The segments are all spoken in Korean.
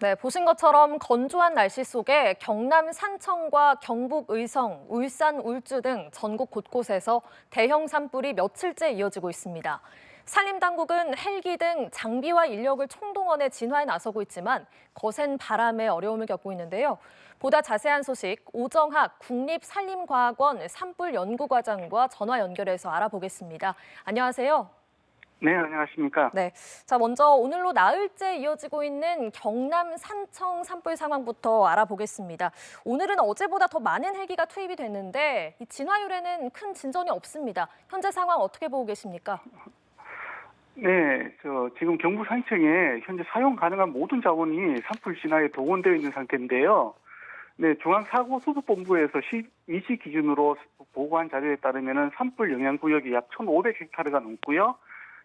네, 보신 것처럼 건조한 날씨 속에 경남 산청과 경북 의성, 울산 울주 등 전국 곳곳에서 대형 산불이 며칠째 이어지고 있습니다. 산림당국은 헬기 등 장비와 인력을 총동원해 진화에 나서고 있지만 거센 바람에 어려움을 겪고 있는데요. 보다 자세한 소식 오정학 국립산림과학원 산불연구과장과 전화 연결해서 알아보겠습니다. 안녕하세요. 네, 안녕하십니까. 네. 자, 먼저 오늘로 나흘째 이어지고 있는 경남 산청 산불 상황부터 알아보겠습니다. 오늘은 어제보다 더 많은 헬기가 투입이 됐는데 이 진화율에는 큰 진전이 없습니다. 현재 상황 어떻게 보고 계십니까? 네, 지금 경북 산청에 현재 사용 가능한 모든 자원이 산불 진화에 동원되어 있는 상태인데요. 네, 중앙사고수습본부에서 이시 기준으로 보고한 자료에 따르면 산불 영향구역이 약 1,500헥타르가 넘고요.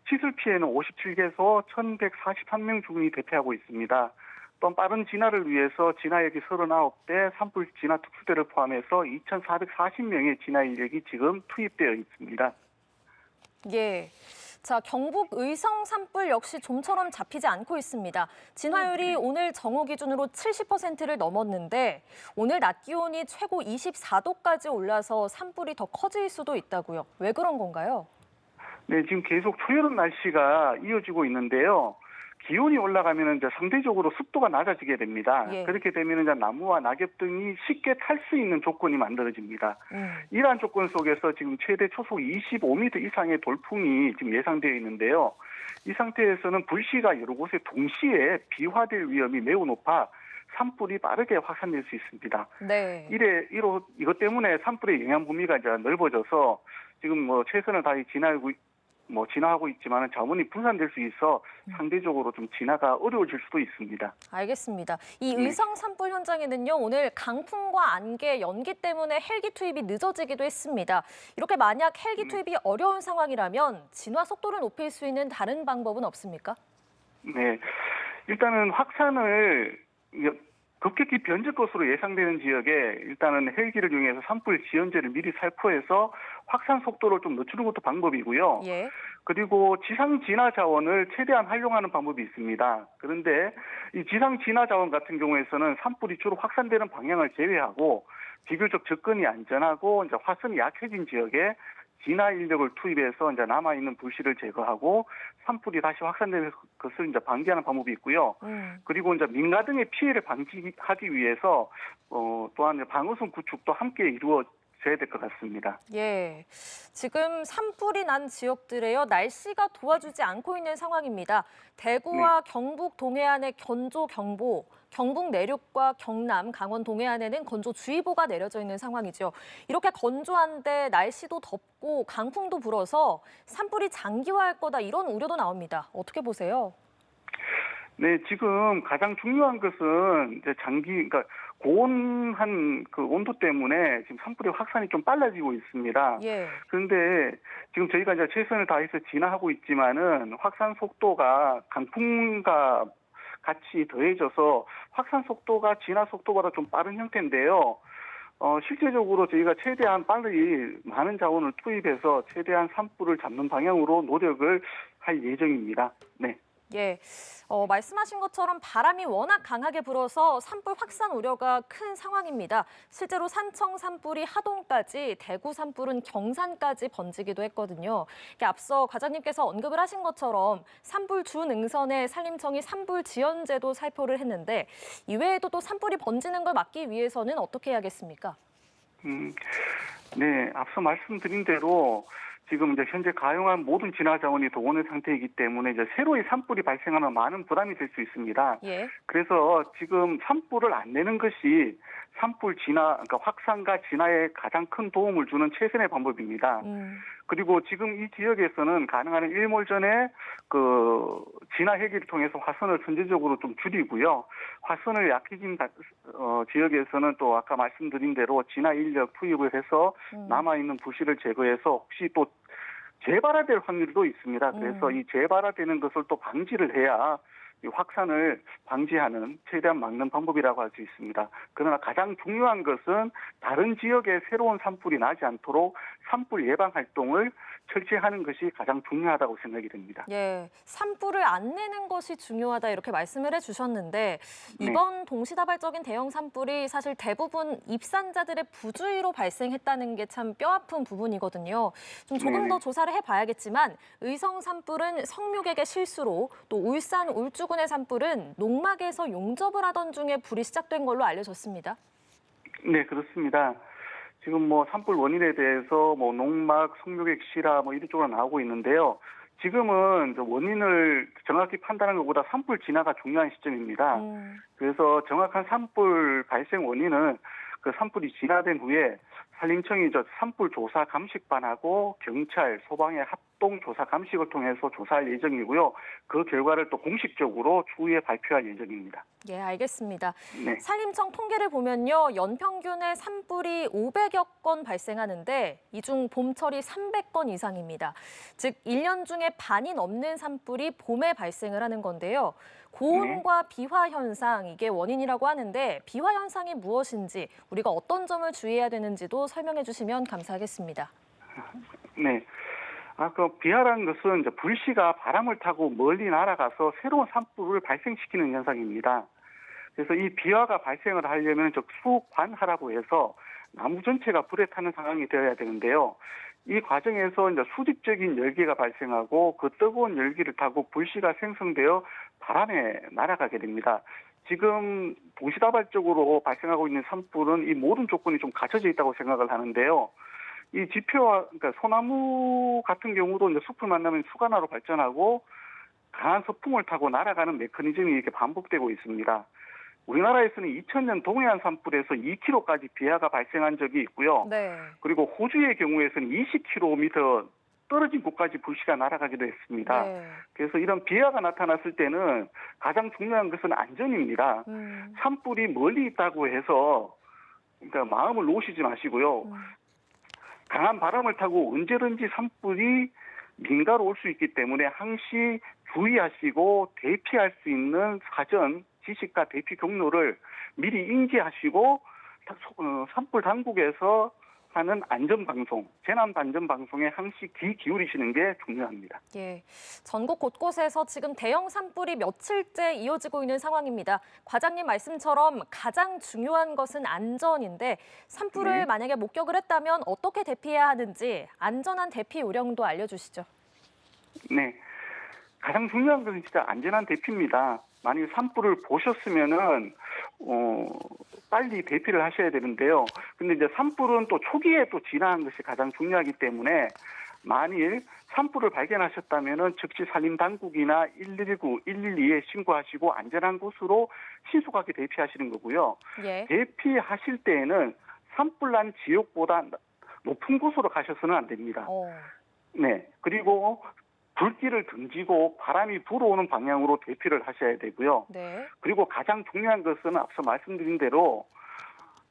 시설 피해는 57개소 1,143명 주민이 대피하고 있습니다. 또한 빠른 진화를 위해서 진화역이 39대, 산불 진화 특수대를 포함해서 2,440명의 진화 인력이 지금 투입되어 있습니다. 예. 자, 경북 의성 산불 역시 좀처럼 잡히지 않고 있습니다. 진화율이 오늘 정오 기준으로 70%를 넘었는데 오늘 낮 기온이 최고 24도까지 올라서 산불이 더 커질 수도 있다고요. 왜 그런 건가요? 네, 지금 계속 초여름 날씨가 이어지고 있는데요. 기온이 올라가면 이제 상대적으로 습도가 낮아지게 됩니다. 예. 그렇게 되면 이제 나무와 낙엽 등이 쉽게 탈 수 있는 조건이 만들어집니다. 이러한 조건 속에서 지금 최대 초속 25m 이상의 돌풍이 지금 예상되어 있는데요. 이 상태에서는 불씨가 여러 곳에 동시에 비화될 위험이 매우 높아 산불이 빠르게 확산될 수 있습니다. 네. 이것 때문에 산불의 영향 범위가 이제 넓어져서 지금 최선을 다해 진화하고 있지만 자원이 분산될 수 있어 상대적으로 좀 진화가 어려워질 수도 있습니다. 알겠습니다. 이 의성 산불 현장에는요, 오늘 강풍과 안개, 연기 때문에 헬기 투입이 늦어지기도 했습니다. 이렇게 만약 헬기 투입이 어려운 상황이라면 진화 속도를 높일 수 있는 다른 방법은 없습니까? 네, 일단은 확산을 급격히 변질 것으로 예상되는 지역에 일단은 헬기를 이용해서 산불 지연제를 미리 살포해서 확산 속도를 좀 늦추는 것도 방법이고요. 예. 그리고 지상 진화 자원을 최대한 활용하는 방법이 있습니다. 그런데 이 지상 진화 자원 같은 경우에서는 산불이 주로 확산되는 방향을 제외하고 비교적 접근이 안전하고 이제 화성이 약해진 지역에 진화 인력을 투입해서 이제 남아있는 불씨를 제거하고 산불이 다시 확산되는 것을 이제 방지하는 방법이 있고요. 그리고 이제 민가 등의 피해를 방지하기 위해서 또한 방어선 구축도 함께 이루어져야 될 것 같습니다. 예. 지금 산불이 난 지역들에요, 날씨가 도와주지 않고 있는 상황입니다. 대구와 경북 동해안에 건조경보, 경북 내륙과 경남, 강원 동해안에는 건조주의보가 내려져 있는 상황이죠. 이렇게 건조한데 날씨도 덥고 강풍도 불어서 산불이 장기화할 거다 이런 우려도 나옵니다. 어떻게 보세요? 네, 지금 가장 중요한 것은 이제 그러니까 고온한 그 온도 때문에 지금 산불의 확산이 좀 빨라지고 있습니다. 예. 그런데 지금 저희가 이제 최선을 다해서 진화하고 있지만은 확산 속도가 강풍과 같이 더해져서 확산 속도가 진화 속도보다 좀 빠른 형태인데요. 실제적으로 저희가 최대한 빨리 많은 자원을 투입해서 최대한 산불을 잡는 방향으로 노력을 할 예정입니다. 네. 예, 말씀하신 것처럼 바람이 워낙 강하게 불어서 산불 확산 우려가 큰 상황입니다. 실제로 산청 산불이 하동까지, 대구 산불은 경산까지 번지기도 했거든요. 앞서 과장님께서 언급을 하신 것처럼 산불 주 능선에 산림청이 산불 지연제도 살포를 했는데 이외에도 또 산불이 번지는 걸 막기 위해서는 어떻게 해야겠습니까? 네, 앞서 말씀드린 대로 지금 이제 현재 가용한 모든 진화 자원이 동원된 상태이기 때문에 이제 새로이 산불이 발생하면 많은 부담이 될 수 있습니다. 예. 그래서 지금 산불을 안 내는 것이 산불 진화, 그러니까 확산과 진화에 가장 큰 도움을 주는 최선의 방법입니다. 그리고 지금 이 지역에서는 가능한 일몰 전에 그 진화 헬기를 통해서 화선을 선제적으로 좀 줄이고요. 화선을 약해진 지역에서는 또 아까 말씀드린 대로 진화 인력 투입을 해서 남아있는 불씨를 제거해서 혹시 또 재발화될 확률도 있습니다. 그래서 이 재발화되는 것을 또 방지를 해야 이 확산을 방지하는 최대한 막는 방법이라고 할 수 있습니다. 그러나 가장 중요한 것은 다른 지역에 새로운 산불이 나지 않도록 산불 예방 활동을 철저하는 것이 가장 중요하다고 생각이 됩니다. 예, 산불을 안 내는 것이 중요하다 이렇게 말씀을 해주셨는데 네. 이번 동시다발적인 대형 산불이 사실 대부분 입산자들의 부주의로 발생했다는 게 참 뼈아픈 부분이거든요. 좀 조금 네네. 더 조사를 해봐야겠지만 의성 산불은 성묘객의 실수로 또 울산 울주군의 산불은 농막에서 용접을 하던 중에 불이 시작된 걸로 알려졌습니다. 네, 그렇습니다. 지금 뭐 산불 원인에 대해서 뭐 농막, 성묘객 실화 뭐 이런 쪽으로 나오고 있는데요. 지금은 원인을 정확히 판단하는 것보다 산불 진화가 중요한 시점입니다. 그래서 정확한 산불 발생 원인은 그 산불이 진화된 후에 산림청이 산불 조사 감식반하고 경찰, 소방의 합동 조사 감식을 통해서 조사할 예정이고요. 그 결과를 또 공식적으로 추후에 발표할 예정입니다. 예, 알겠습니다. 네. 산림청 통계를 보면요. 연평균에 산불이 500여 건 발생하는데 이 중 봄철이 300건 이상입니다. 즉 1년 중에 반이 넘는 산불이 봄에 발생을 하는 건데요. 고온과 비화 현상, 이게 원인이라고 하는데 비화 현상이 무엇인지 우리가 어떤 점을 주의해야 되는지도 설명해 주시면 감사하겠습니다. 네. 그 비화라는 것은 이제 불씨가 바람을 타고 멀리 날아가서 새로운 산불을 발생시키는 현상입니다. 그래서 이 비화가 발생을 하려면 수관하라고 해서 나무 전체가 불에 타는 상황이 되어야 되는데요. 이 과정에서 이제 수직적인 열기가 발생하고 그 뜨거운 열기를 타고 불씨가 생성되어 바람에 날아가게 됩니다. 지금 동시다발적으로 발생하고 있는 산불은 이 모든 조건이 좀 갖춰져 있다고 생각을 하는데요. 이 지표와 그러니까 소나무 같은 경우도 이제 숲을 만나면 수간화로 발전하고 강한 서풍을 타고 날아가는 메커니즘이 이렇게 반복되고 있습니다. 우리나라에서는 2000년 동해안 산불에서 2km까지 비화가 발생한 적이 있고요. 네. 그리고 호주의 경우에서는 20km 떨어진 곳까지 불씨가 날아가기도 했습니다. 네. 그래서 이런 비화가 나타났을 때는 가장 중요한 것은 안전입니다. 산불이 멀리 있다고 해서 그러니까 마음을 놓으시지 마시고요. 강한 바람을 타고 언제든지 산불이 민가로 올 수 있기 때문에 항시 주의하시고 대피할 수 있는 사전 지식과 대피 경로를 미리 인지하시고 산불 당국에서 하는 안전방송, 재난안전방송에 항시 귀 기울이시는 게 중요합니다. 예, 전국 곳곳에서 지금 대형 산불이 며칠째 이어지고 있는 상황입니다. 과장님 말씀처럼 가장 중요한 것은 안전인데 산불을 만약에 목격을 했다면 어떻게 대피해야 하는지 안전한 대피 요령도 알려주시죠. 네, 가장 중요한 것은 진짜 안전한 대피입니다. 만약 산불을 보셨으면은 빨리 대피를 하셔야 되는데요. 근데 이제 산불은 또 초기에 또 진화한 것이 가장 중요하기 때문에 만일 산불을 발견하셨다면은 즉시 산림당국이나 119, 112에 신고하시고 안전한 곳으로 신속하게 대피하시는 거고요. 예. 대피하실 때에는 산불 난 지역보다 높은 곳으로 가셔서는 안 됩니다. 네, 그리고 불길을 등지고 바람이 불어오는 방향으로 대피를 하셔야 되고요. 네. 그리고 가장 중요한 것은 앞서 말씀드린 대로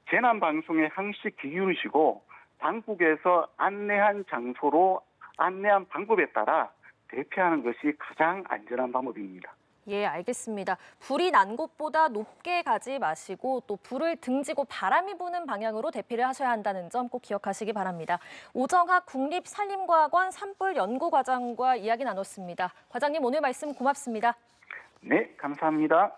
재난방송에 항시 귀 기울이시고 당국에서 안내한 장소로 안내한 방법에 따라 대피하는 것이 가장 안전한 방법입니다. 예, 알겠습니다. 불이 난 곳보다 높게 가지 마시고 또 불을 등지고 바람이 부는 방향으로 대피를 하셔야 한다는 점 꼭 기억하시기 바랍니다. 오정학 국립산림과학원 산불연구과장과 이야기 나눴습니다. 과장님 오늘 말씀 고맙습니다. 네, 감사합니다.